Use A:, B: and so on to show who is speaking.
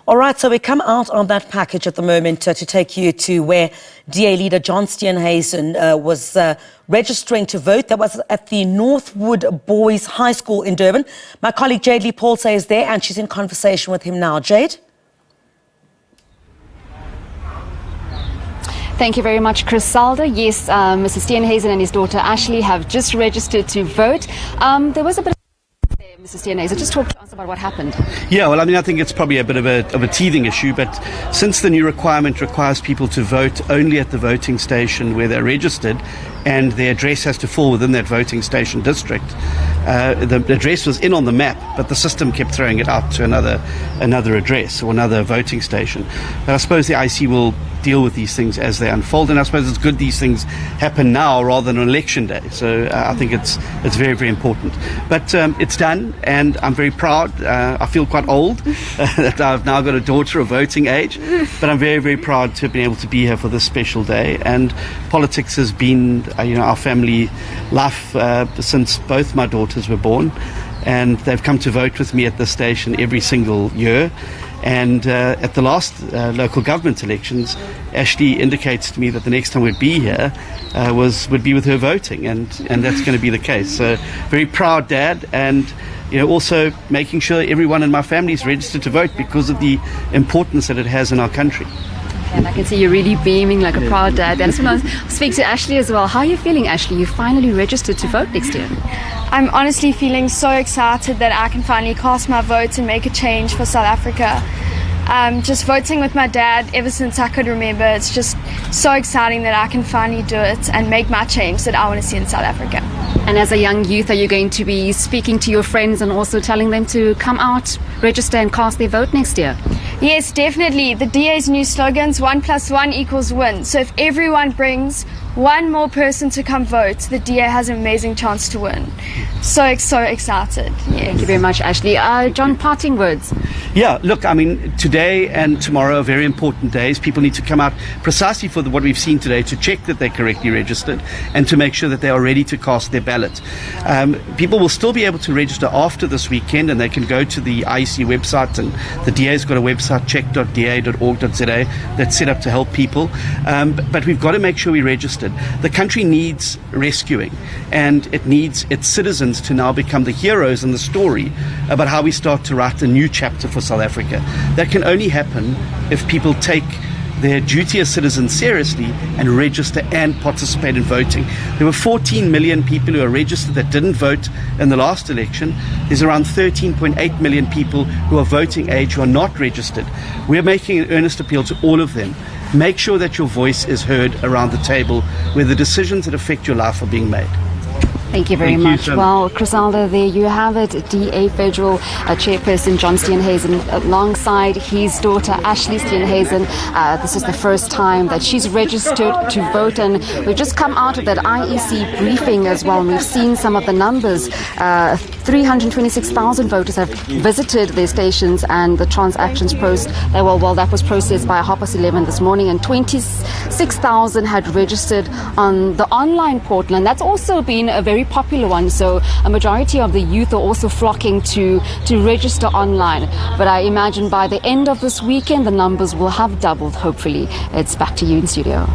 A: All right, so we come out on that package at the moment to take you to where DA leader John Steenhuisen was registering to vote. That was at the Northwood Boys High School in Durban. My colleague Jade Paulse is there and she's in conversation with him now. Jade?
B: Thank you very much, Griselda. Yes, Mr. Steenhuisen and his daughter Ashley have just registered to vote. There was a bit of Mr. Steenhuisen, just talk to us about what happened.
C: Yeah, well, I think it's probably a bit of a teething issue, but since the new requirement requires people to vote only at the voting station where they're registered, and their address has to fall within that voting station district, the address was in on the map, but the system kept throwing it out to another address or another voting station. But I suppose the IC will deal with these things as they unfold, and I suppose it's good these things happen now rather than on election day. So I think it's very, very important. But it's done, and I'm very proud. I feel quite old that I've now got a daughter of voting age, but I'm very, very proud to have been able to be here for this special day. And politics has been our family life since both my daughters were born, and they've come to vote with me at this station every single year. And at the last local government elections, Ashley indicates to me that the next time we'd be here would be with her voting, and that's going to be the case. So very proud dad, and also making sure everyone in my family is registered to vote because of the importance that it has in our country.
B: And I can see you're really beaming like a proud dad. And I just want to speak to Ashley as well. How are you feeling, Ashley? You finally registered to vote next year.
D: I'm honestly feeling so excited that I can finally cast my vote and make a change for South Africa. Just voting with my dad ever since I could remember. It's just so exciting that I can finally do it and make my change that I want to see in South Africa.
B: And as a young youth, are you going to be speaking to your friends and also telling them to come out, register and cast their vote next year?
D: Yes, definitely. The DA's new slogans, 1 + 1 = win. So if everyone brings one more person to come vote, the DA has an amazing chance to win. So excited. Yes.
B: Thank you very much, Ashley. John, parting words.
C: Yeah, look, today and tomorrow are very important days. People need to come out precisely for what we've seen today to check that they're correctly registered and to make sure that they are ready to cast their ballot. People will still be able to register after this weekend, and they can go to the IEC website, and the DA's got a website, check.da.org.za, that's set up to help people. But we've got to make sure we register. The country needs rescuing, and it needs its citizens to now become the heroes in the story about how we start to write a new chapter for South Africa. That can only happen if people take their duty as citizens seriously and register and participate in voting. There were 14 million people who are registered that didn't vote in the last election. There's around 13.8 million people who are voting age who are not registered. We're making an earnest appeal to all of them. Make sure that your voice is heard around the table where the decisions that affect your life are being made.
B: Thank you very much. Well, Griselda, there you have it. DA Federal Chairperson John Steenhuisen alongside his daughter Ashley Steenhuisen. This is the first time that she's registered to vote, and we've just come out of that IEC briefing as well, and we've seen some of the numbers. 326,000 voters have visited their stations, and the transactions that was processed by 11:30 this morning, and 26,000 had registered on the online portal, and that's also been a very popular one. So a majority of the youth are also flocking to register online. But I imagine by the end of this weekend, the numbers will have doubled, hopefully. It's back to you in studio.